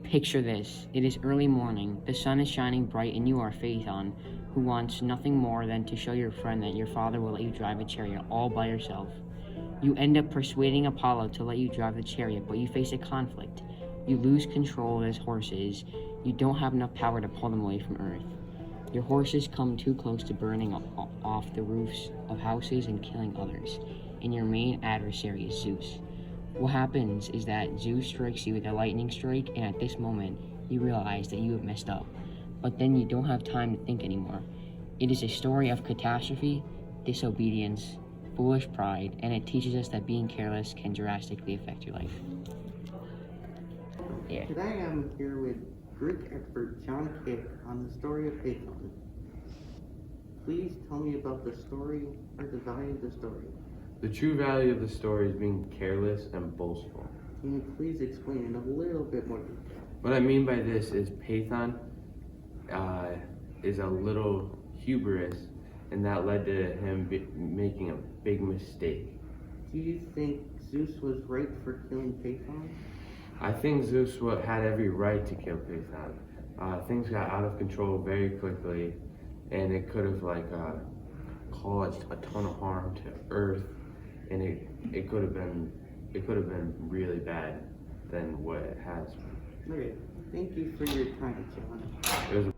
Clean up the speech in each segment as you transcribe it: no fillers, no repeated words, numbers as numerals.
Picture this. It is early morning. The sun is shining bright and you are Phaethon, who wants nothing more than to show your friend that your father will let you drive a chariot all by yourself. You end up persuading Apollo to let you drive the chariot, but you face a conflict. You lose control of his horses. You don't have enough power to pull them away from Earth. Your horses come too close to burning off the roofs of houses and killing others, and your main adversary is Zeus. What happens is that Zeus strikes you with a lightning strike, and at this moment, you realize that you have messed up. But then you don't have time to think anymore. It is a story of catastrophe, disobedience, foolish pride, and it teaches us that being careless can drastically affect your life. Yeah. Today I'm here with Greek expert John Kick on the story of Phaethon. Please tell me about the story or the value of the story. The true value of the story is being careless and boastful. Can you please explain in a little bit more detail? What I mean by this is Phaethon is a little hubris, and that led to him making a big mistake. Do you think Zeus was right for killing Phaethon? I think Zeus had every right to kill Phaethon. Things got out of control very quickly, and it could have caused a ton of harm to Earth, and it could have been really bad than what it has been. Okay, thank you for your time, John. It was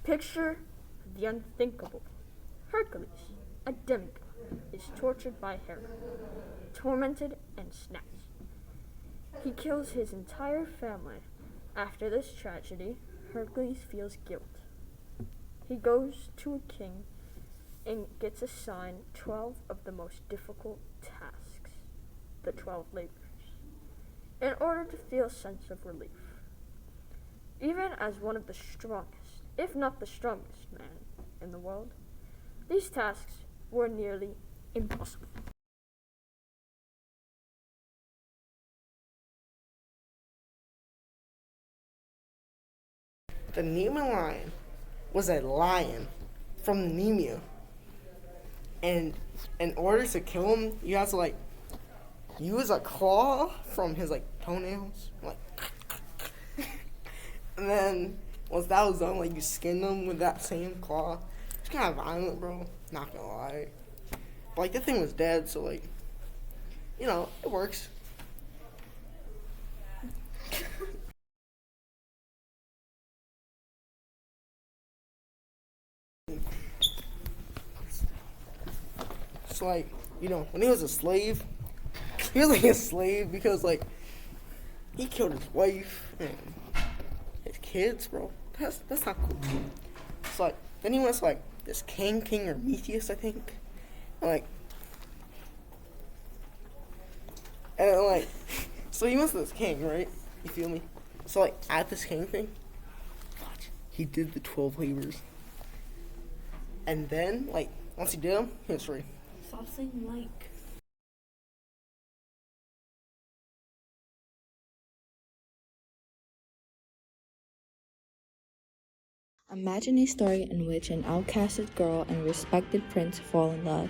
Picture the unthinkable. Hercules, a demigod, is tortured by Hera, tormented and snatched. He kills his entire family. After this tragedy, Hercules feels guilt. He goes to a king and gets assigned 12 of the most difficult tasks, the 12 labors, in order to feel a sense of relief. Even as one of the strongest, if not the strongest man in the world, these tasks were nearly impossible. The Nemean lion was a lion from Nemea. And in order to kill him, you have to use a claw from his toenails. And then once that was done, you skin them with that same claw. It's kind of violent, bro. Not gonna lie. But the thing was dead, so it works. So when he was a slave, he was a slave because he killed his wife and his kids, bro. That's not cool. So then he went to this King Prometheus, I think. So he went to this king, right? You feel me? So at this king thing, watch, he did the 12 labors. And then once he did them, he was free. Stop saying like. Imagine a story in which an outcasted girl and a respected prince fall in love.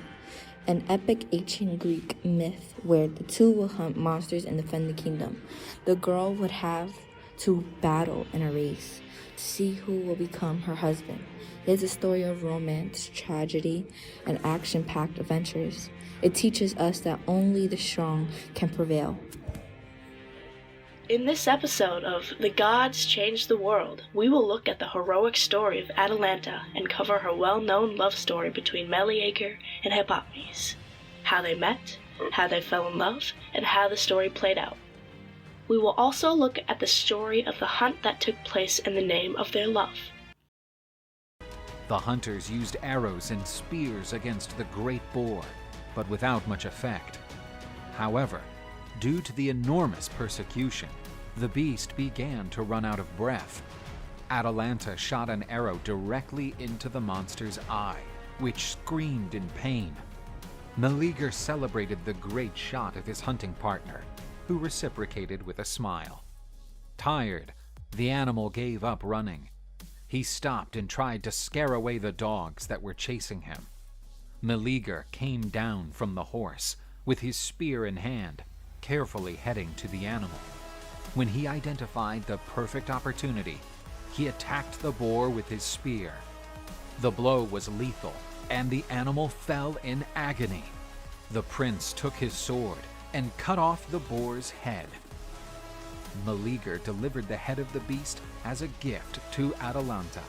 An epic ancient Greek myth where the two will hunt monsters and defend the kingdom. The girl would have to battle in a race to see who will become her husband. It is a story of romance, tragedy, and action-packed adventures. It teaches us that only the strong can prevail. In this episode of The Gods Changed the World, we will look at the heroic story of Atalanta and cover her well-known love story between Meleager and Hippomenes, how they met, how they fell in love, and how the story played out. We will also look at the story of the hunt that took place in the name of their love. The hunters used arrows and spears against the great boar, but without much effect. However, due to the enormous persecution, the beast began to run out of breath. Atalanta shot an arrow directly into the monster's eye, which screamed in pain. Meleager celebrated the great shot of his hunting partner, who reciprocated with a smile. Tired, the animal gave up running. He stopped and tried to scare away the dogs that were chasing him. Meleager came down from the horse, with his spear in hand, carefully heading to the animal. When he identified the perfect opportunity, he attacked the boar with his spear. The blow was lethal, and the animal fell in agony. The prince took his sword and cut off the boar's head. Meleager delivered the head of the beast as a gift to Atalanta.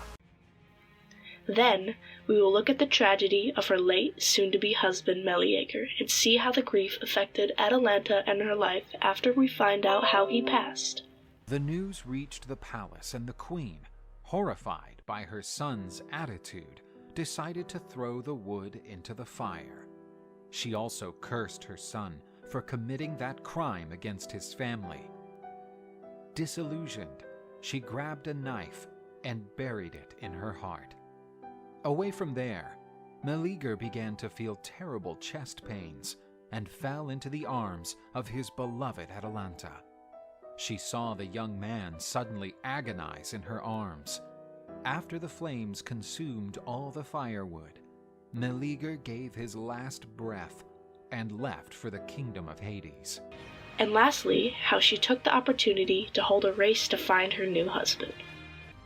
Then, we will look at the tragedy of her late, soon-to-be husband Meleager, and see how the grief affected Atalanta and her life after we find out how he passed. The news reached the palace, and the queen, horrified by her son's attitude, decided to throw the wood into the fire. She also cursed her son for committing that crime against his family. Disillusioned, she grabbed a knife and buried it in her heart. Away from there, Meleager began to feel terrible chest pains and fell into the arms of his beloved Atalanta. She saw the young man suddenly agonize in her arms. After the flames consumed all the firewood, Meleager gave his last breath and left for the kingdom of Hades. And lastly, how she took the opportunity to hold a race to find her new husband.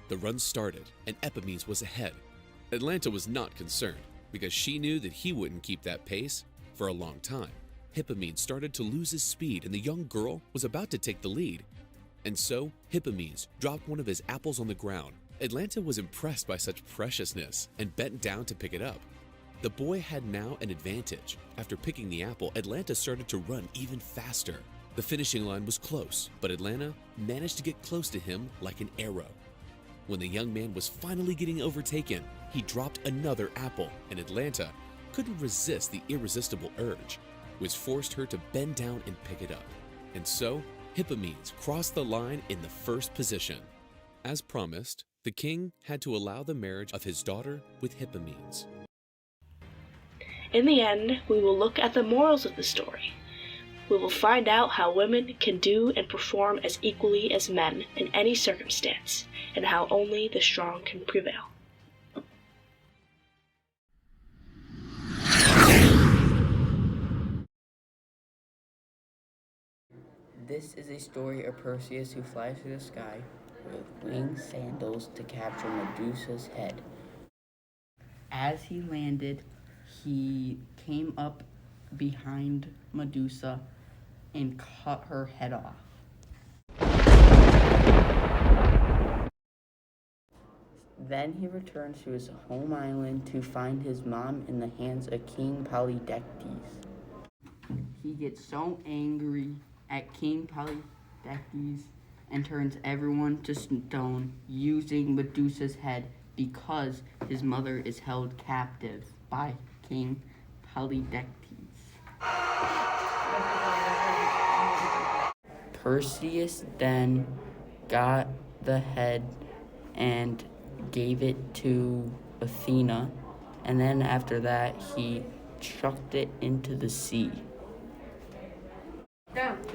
The run started, and Epimenes was ahead. Atalanta was not concerned, because she knew that he wouldn't keep that pace for a long time. Hippomenes started to lose his speed, and the young girl was about to take the lead. And so, Hippomenes dropped one of his apples on the ground. Atalanta was impressed by such preciousness and bent down to pick it up. The boy had now an advantage. After picking the apple, Atalanta started to run even faster. The finishing line was close, but Atalanta managed to get close to him like an arrow. When the young man was finally getting overtaken, he dropped another apple, and Atalanta couldn't resist the irresistible urge, which forced her to bend down and pick it up. And so, Hippomenes crossed the line in the first position. As promised, the king had to allow the marriage of his daughter with Hippomenes. In the end, we will look at the morals of the story. We will find out how women can do and perform as equally as men in any circumstance, and how only the strong can prevail. This is a story of Perseus who flies through the sky with winged sandals to capture Medusa's head. As he landed, he came up behind Medusa and cut her head off. Then he returns to his home island to find his mom in the hands of King Polydectes. He gets so angry at King Polydectes and turns everyone to stone using Medusa's head because his mother is held captive by King Polydectes. Perseus then got the head and gave it to Athena, and then after that he chucked it into the sea.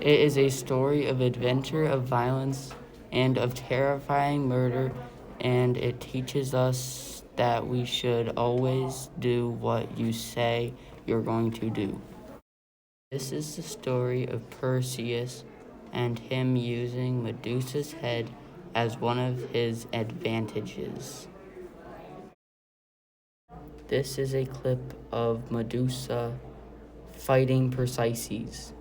It is a story of adventure, of violence, and of terrifying murder, and it teaches us that we should always do what you say you're going to do. This is the story of Perseus and him using Medusa's head as one of his advantages. This is a clip of Medusa fighting Perseus.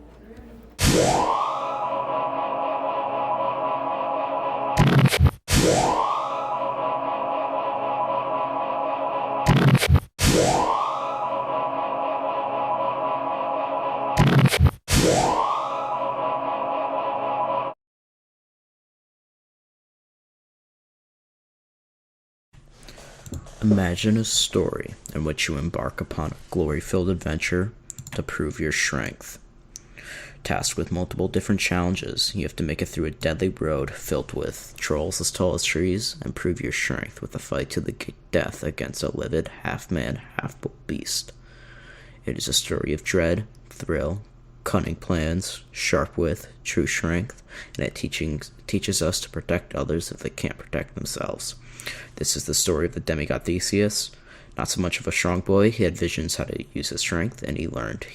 Imagine a story in which you embark upon a glory-filled adventure to prove your strength. Tasked with multiple different challenges, you have to make it through a deadly road filled with trolls as tall as trees and prove your strength with a fight to the death against a livid half-man, half-beast. It is a story of dread, thrill, cunning plans, sharp wit, true strength, and it teaches us to protect others if they can't protect themselves. This is the story of the demigod Theseus. Not so much of a strong boy, he had visions how to use his strength, and he learned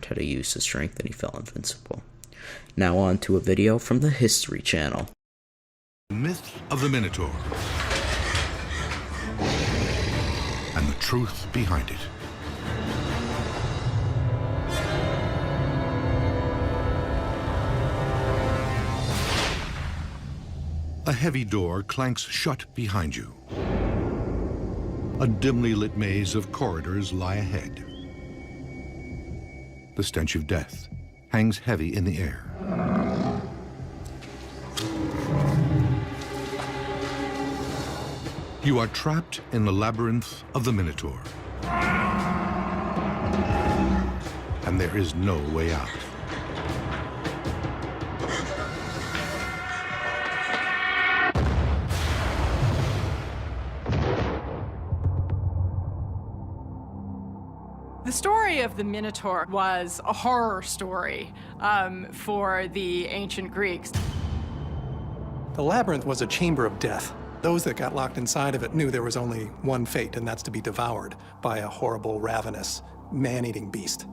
how to use his strength, and he felt invincible. Now on to a video from the History Channel. Myth of the Minotaur and the truth behind it. A heavy door clanks shut behind you. A dimly lit maze of corridors lie ahead. The stench of death hangs heavy in the air. You are trapped in the labyrinth of the Minotaur. And there is no way out. The story of the Minotaur was a horror story for the ancient Greeks. The labyrinth was a chamber of death. Those that got locked inside of it knew there was only one fate, and that's to be devoured by a horrible, ravenous, man-eating beast.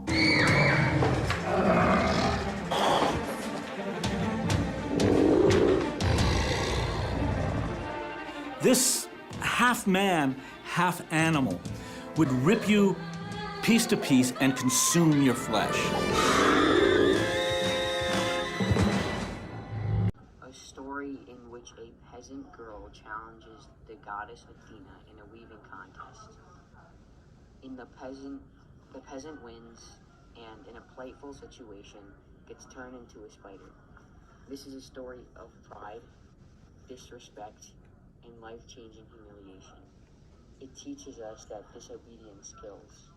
This half man, half animal would rip you piece to piece and consume your flesh. A story in which a peasant girl challenges the goddess Athena in a weaving contest. The peasant wins, and in a playful situation, gets turned into a spider. This is a story of pride, disrespect, and life-changing humiliation. It teaches us that disobedience kills.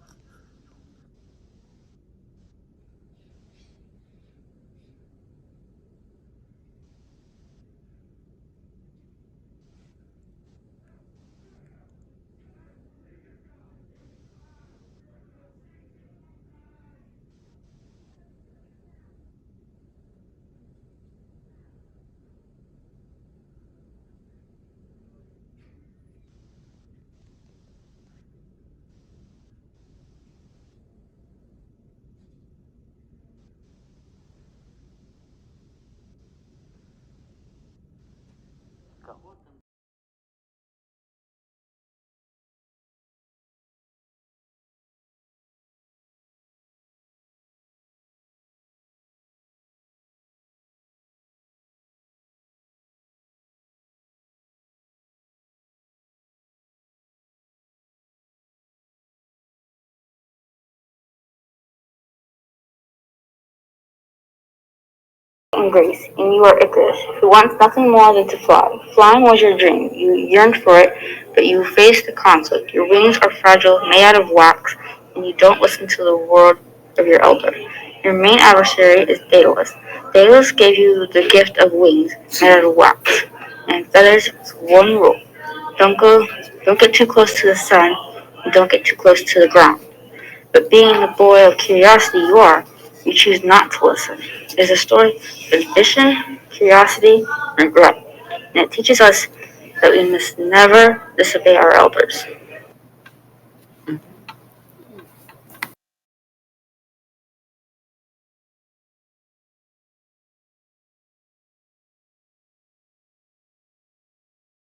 And Grace, and you are Icarus, who wants nothing more than to fly. Flying was your dream. You yearned for it, but you faced the conflict. Your wings are fragile, made out of wax, and you don't listen to the word of your elder. Your main adversary is Daedalus. Daedalus gave you the gift of wings made out of wax and feathers with one rule: don't get too close to the sun, and don't get too close to the ground. But being the boy of curiosity you choose not to listen. It is a story of ambition, curiosity, and regret, and it teaches us that we must never disobey our elders.